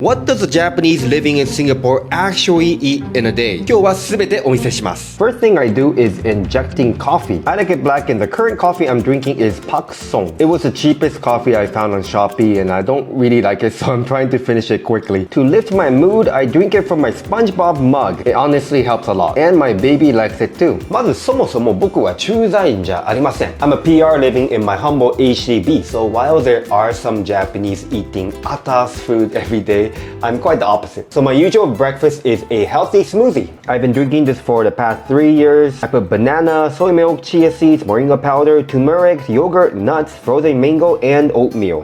What does a Japanese living in Singapore actually eat in a day? 今日はすべてお見せします。First thing I do is injecting coffee. I like it black and the current coffee I'm drinking is Pak Song. It was the cheapest coffee I found on Shopee and I don't really like it so I'm trying to finish it quickly. To lift my mood, I drink it from my SpongeBob mug. It honestly helps a lot. And my baby likes it too. まずそもそも僕は駐在員じゃありません。I'm a PR living in my humble HDB. So while there are some Japanese eating atas food every day, I'm quite the opposite. So my usual breakfast is a healthy smoothie. I've been drinking this for the past 3 years. I put banana, soy milk, chia seeds, moringa powder, turmeric, yogurt, nuts, frozen mango, and oatmeal.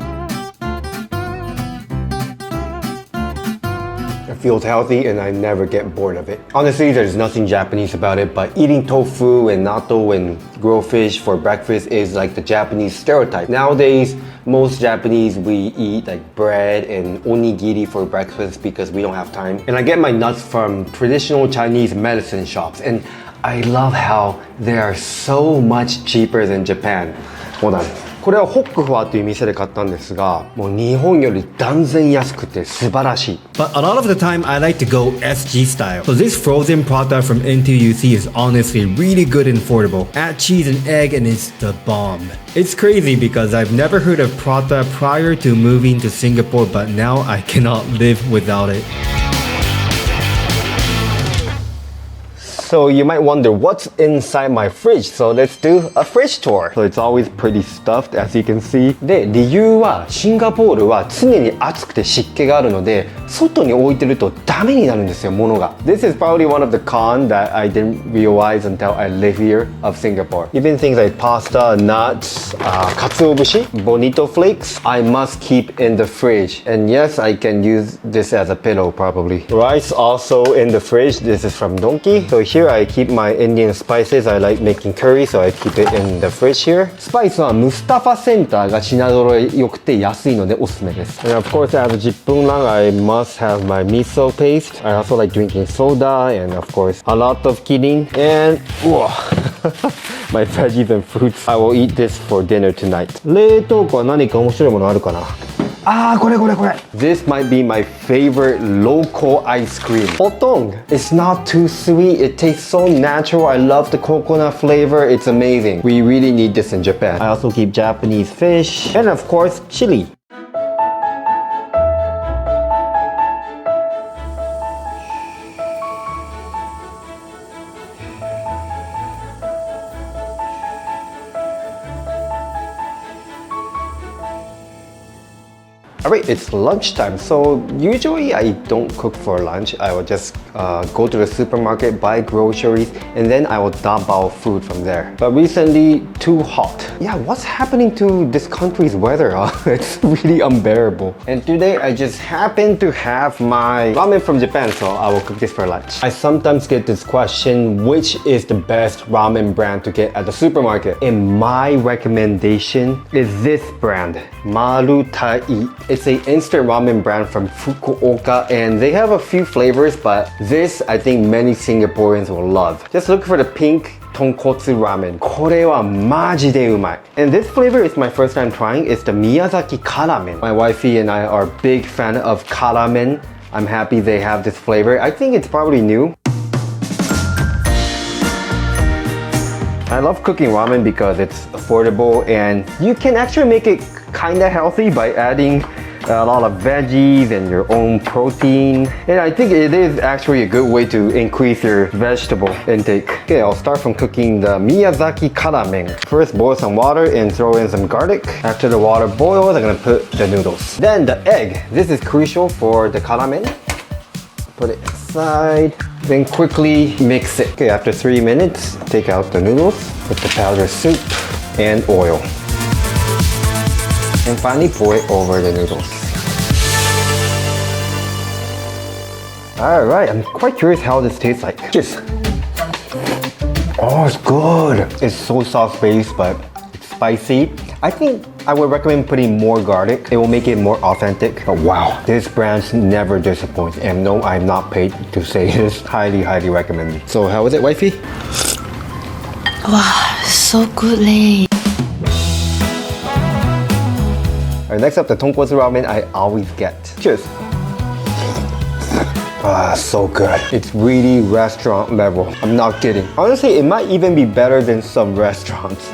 It feels healthy and I never get bored of it. Honestly, there's nothing Japanese about it, but eating tofu and natto and grilled fish for breakfast is like the Japanese stereotype. Nowadays, most Japanese, we eat like bread and onigiri for breakfast because we don't have time. And I get my nuts from traditional Chinese medicine shops. And I love how they are so much cheaper than Japan. Hold on. これはホックファーという店で買ったんですが、もう日本より断然安くて素晴らしい。But a lot of the time, I like to go SG style. So this frozen prata from NTUC is honestly really good and affordable. Add cheese and egg and it's the bomb. It's crazy because I've never heard of prata prior to moving to Singapore, but now I cannot live without it. So you might wonder what's inside my fridge. So let's do a fridge tour. So it's always pretty stuffed as you can see. で、理由はシンガポールは常に暑くて湿気があるので、外に置いてるとダメになるんですよ、物が。This is probably one of the cons that I didn't realize until I live here of Singapore. Even things like pasta, nuts, 鰹節, bonito flakes, I must keep in the fridge. And yes, I can use this as a pillow probably. Rice also in the fridge. This is from Donkey. So here I keep my Indian spices. I like making curry, so I keep it in the fridge here. スパイスはムスタファセンターが品揃え良くて安いのでおすすめです。And of course, as a jippunlang, I must have my miso paste. I also like drinking soda and of course a lot of kidding and my veggies and fruits. I will eat this for dinner tonight. 冷凍庫は何か面白いものあるかな？これ。This might be my favorite local ice cream. Otong. It's not too sweet. It tastes so natural. I love the coconut flavor. It's amazing. We really need this in Japan. I also keep Japanese fish and of course chili. Alright, it's lunchtime, so usually I don't cook for lunch. I will just go to the supermarket, buy groceries, and then I will dump out food from there. But recently, too hot. Yeah, what's happening to this country's weather? It's really unbearable. And today I just happen to have my ramen from Japan, so I will cook this for lunch. I sometimes get this question, which is the best ramen brand to get at the supermarket? And my recommendation is this brand, Marutai. It's an instant ramen brand from Fukuoka and they have a few flavors, but this I think many Singaporeans will love. Just look for the pink tonkotsu ramen. これはマジでうまい. And this flavor is my first time trying. It's the Miyazaki Karamen. My wifey and I are big fan of Karamen. I'm happy they have this flavor. I think it's probably new. I love cooking ramen because it's affordable and you can actually make it kinda healthy by adding a lot of veggies and your own protein. And I think it is actually a good way to increase your vegetable intake. Okay, I'll start from cooking the Miyazaki Karamen. First, boil some water and throw in some garlic. After the water boils, I'm gonna put the noodles. Then the egg. This is crucial for the Karamen. Put it aside. Then quickly mix it. Okay, after 3 minutes, take out the noodles, put the powdered soup and oil. And finally pour it over the noodles. Alright, I'm quite curious how this tastes like. Cheers! Oh, it's good! It's so sauce based, but it's spicy. I think I would recommend putting more garlic. It will make it more authentic. But wow, this brand never disappoints. And no, I'm not paid to say this. Highly, highly recommend. So how was it, wifey? Wow, so good, Lei. Alright, next up, the tonkotsu ramen I always get. Cheers! Ah, so good. It's really restaurant level. I'm not kidding. Honestly, it might even be better than some restaurants.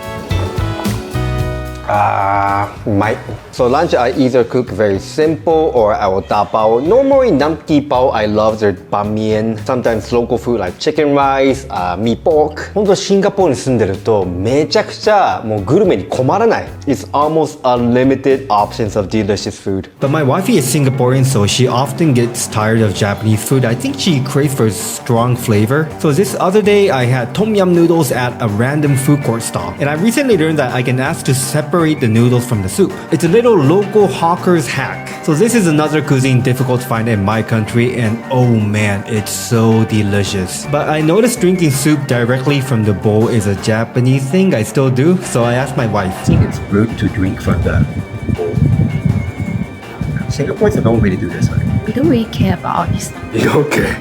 Might. So lunch I either cook very simple or I will dabao. Normally namki bao I love their banh mian. Sometimes local food like chicken rice, mee pork. 本当シンガポールに住んでるとめちゃくちゃもうグルメに困らない。It's almost unlimited options of delicious food. But my wifey is Singaporean, so she often gets tired of Japanese food. I think she craves for strong flavor. So this other day, I had tom yum noodles at a random food court stall. And I recently learned that I can ask to separate the noodles from the soup. It's a little local hawker's hack. So this is another cuisine difficult to find in my country, and oh man, it's so delicious. But I noticed drinking soup directly from the bowl is a Japanese thing. I still do, so I asked my wife. I think it's rude to drink from the bowl. Singaporeans don't really do this, right? We don't really care about all this. Okay.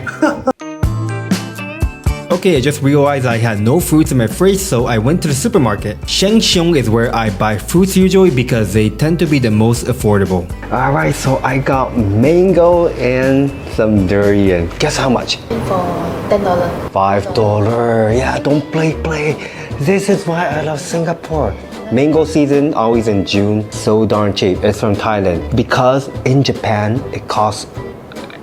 Okay, I just realized I had no fruits in my fridge, so I went to the supermarket. Shengxiong is where I buy fruits usually because they tend to be the most affordable. Alright, so I got mango and some durian. Guess how much? For $10. $5. Yeah, don't play. This is why I love Singapore. Mango season always in June. So darn cheap. It's from Thailand. Because in Japan, it costs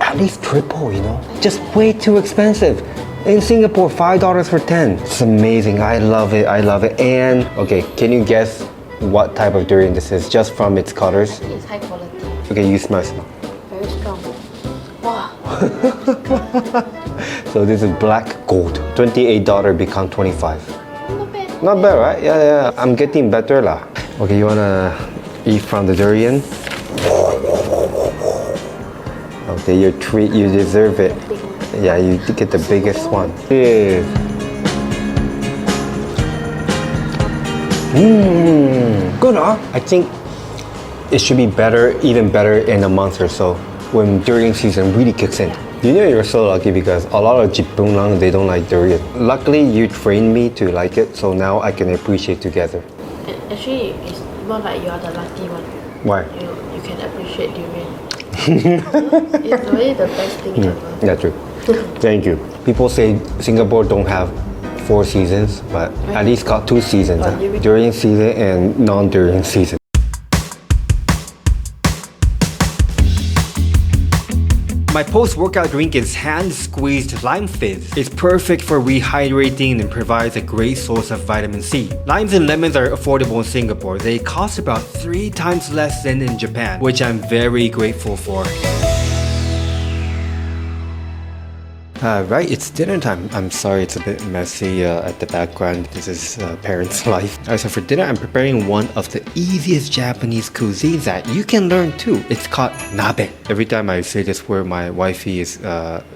at least triple, you know? Just way too expensive. In Singapore, $5 for 10. It's amazing. I love it. And okay, can you guess what type of durian this is just from its colors? It's high quality. Okay, you smell. Very strong. Wow. So this is black gold. $28 become 25. Not bad. Not bad, right? Yeah. I'm getting better lah. Okay, you wanna eat from the durian? Okay, your treat. You deserve it. Yeah, you get the biggest one. Yeah. Good, huh? I think it should be better, even better in a month or so when durian season really kicks in. You know you're so lucky because a lot of Jipunglang, they don't like durian. Luckily, you trained me to like it, so now I can appreciate together. Actually, it's more like you are the lucky one. Why? You can appreciate durian. It's really the best thing ever. That's true. Thank you. People say Singapore don't have 4 seasons, but at least got 2 seasons. Durian season and non-durian season. My post-workout drink is hand-squeezed lime fizz. It's perfect for rehydrating and provides a great source of vitamin C. Limes and lemons are affordable in Singapore. They cost about 3 times less than in Japan, which I'm very grateful for. Right, it's dinner time. I'm sorry it's a bit messy at the background. This is parents' life. Alright, so for dinner I'm preparing one of the easiest Japanese cuisines that you can learn too. It's called nabe. Every time I say this word, my wifey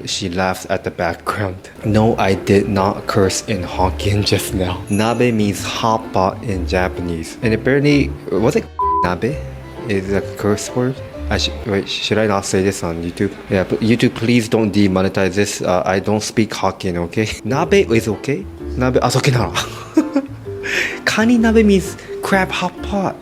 she laughs at the background. No, I did not curse in Hokkien just now. Nabe means hot pot in Japanese. And apparently, was it nabe? Is a curse word? Wait, should I not say this on YouTube? Yeah, but YouTube, please don't demonetize this. I don't speak Hokkien, okay? Nabe is okay? Nabe, okay na. Kani nabe means crab hot pot.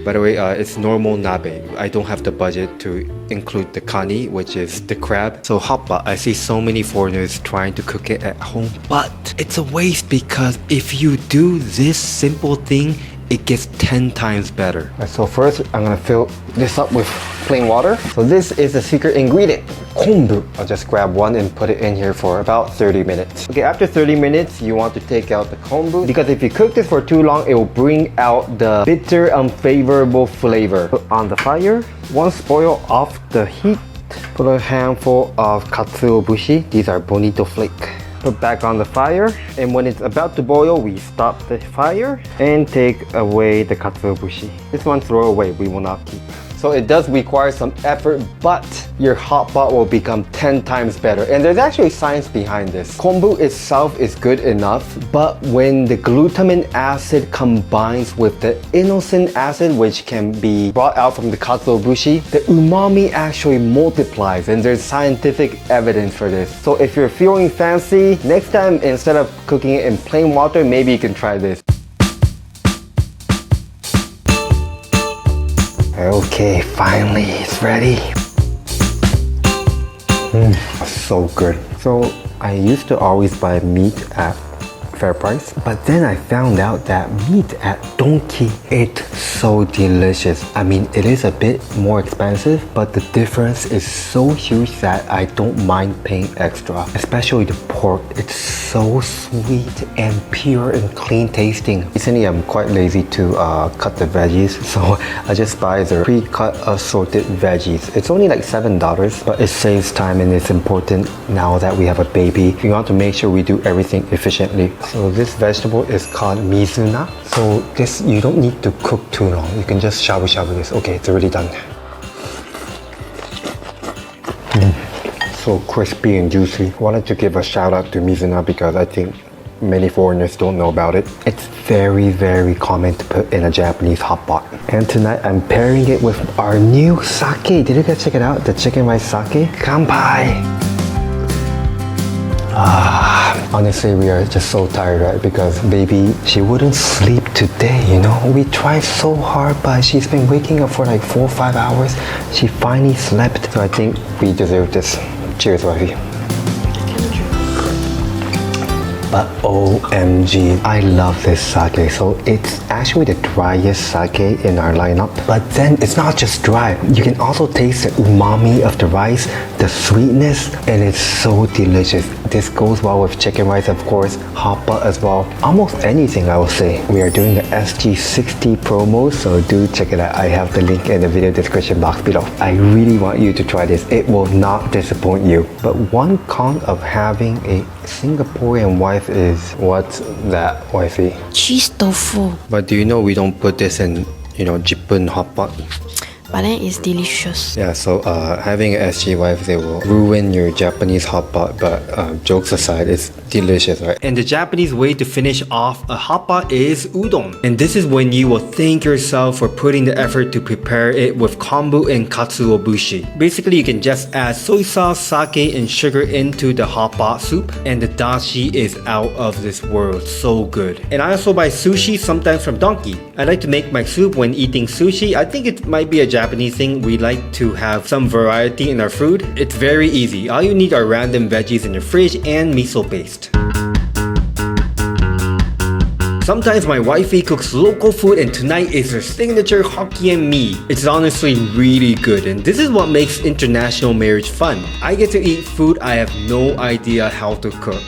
By the way, it's normal nabe. I don't have the budget to include the kani, which is the crab. So hot pot, I see so many foreigners trying to cook it at home, but it's a waste because if you do this simple thing, it gets 10 times better. So first, I'm gonna fill this up with plain water. So this is the secret ingredient, kombu. I'll just grab one and put it in here for about 30 minutes. Okay, after 30 minutes, you want to take out the kombu because if you cook this for too long, it will bring out the bitter, unfavorable flavor. Put on the fire. Once boil off the heat, put a handful of katsuobushi. These are bonito flake. Put back on the fire, and when it's about to boil, we stop the fire and take away the katsuobushi. This one throw away, we will not keep. So it does require some effort, but your hot pot will become 10 times better. And there's actually science behind this. Kombu itself is good enough, but when the glutamine acid combines with the inosine acid, which can be brought out from the katsuobushi, the umami actually multiplies, and there's scientific evidence for this. So if you're feeling fancy, next time instead of cooking it in plain water, maybe you can try this. Okay, finally it's ready. So good. So I used to always buy meat at fair price, but then I found out that meat at Donkey, it's so delicious. I mean, it is a bit more expensive, but the difference is so huge that I don't mind paying extra. Especially the pork, it's so sweet and pure and clean tasting. Recently, I'm quite lazy to cut the veggies, so I just buy the pre-cut assorted veggies. It's only like $7, but it saves time and it's important now that we have a baby. We want to make sure we do everything efficiently. So this vegetable is called mizuna. So this, you don't need to cook too long. You can just shabu shabu this. Okay, it's already done. So crispy and juicy. Wanted to give a shout out to mizuna because I think many foreigners don't know about it. It's very, very common to put in a Japanese hot pot. And tonight I'm pairing it with our new sake. Did you guys check it out? The chicken rice sake. Kanpai! Honestly, we are just so tired, right? Because baby, she wouldn't sleep today, you know? We tried so hard, but she's been waking up for like 4 or 5 hours. She finally slept. So I think we deserve this. Cheers, wifey. But OMG, I love this sake. So it's actually the driest sake in our lineup. But then it's not just dry. You can also taste the umami of the rice, the sweetness, and it's so delicious. This goes well with chicken rice, of course, hot pot as well. Almost anything, I will say. We are doing the SG60 promo, so do check it out. I have the link in the video description box below. I really want you to try this. It will not disappoint you. But one con of having a Singaporean wife is, what's that, wifey? Cheese tofu. But do you know we don't put this in, jippun hot pot? But then it's delicious. Yeah, so having an SG wife, they will ruin your Japanese hot pot, but jokes aside, it's delicious, right? And the Japanese way to finish off a hot pot is udon. And this is when you will thank yourself for putting the effort to prepare it with kombu and katsuobushi. Basically, you can just add soy sauce, sake, and sugar into the hot pot soup, and the dashi is out of this world. So good. And I also buy sushi sometimes from Donkey. I like to make my soup when eating sushi. I think it might be a Japanese thing. We like to have some variety in our food. It's very easy. All you need are random veggies in your fridge and miso paste. Sometimes my wifey cooks local food, and tonight is her signature Hokkien mee. It's honestly really good, and this is what makes international marriage fun. I get to eat food I have no idea how to cook.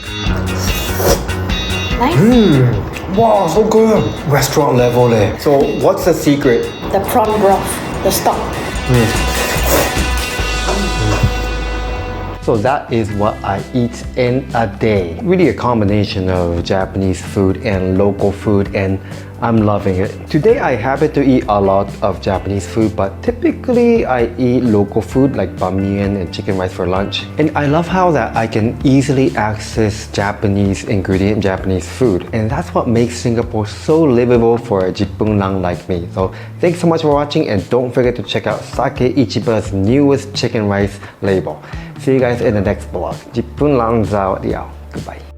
Nice. Wow, so good. Restaurant level leh. So what's the secret? The prawn broth, the stock. So that is what I eat in a day. Really a combination of Japanese food and local food, and I'm loving it. Today I happen to eat a lot of Japanese food, but typically I eat local food like banh mian and chicken rice for lunch. And I love how that I can easily access Japanese ingredient, Japanese food. And that's what makes Singapore so livable for a Jipun lang like me. So thanks so much for watching, and don't forget to check out Sake Ichiba's newest chicken rice label. See you guys in the next vlog. Jipun lang zao liao. Goodbye.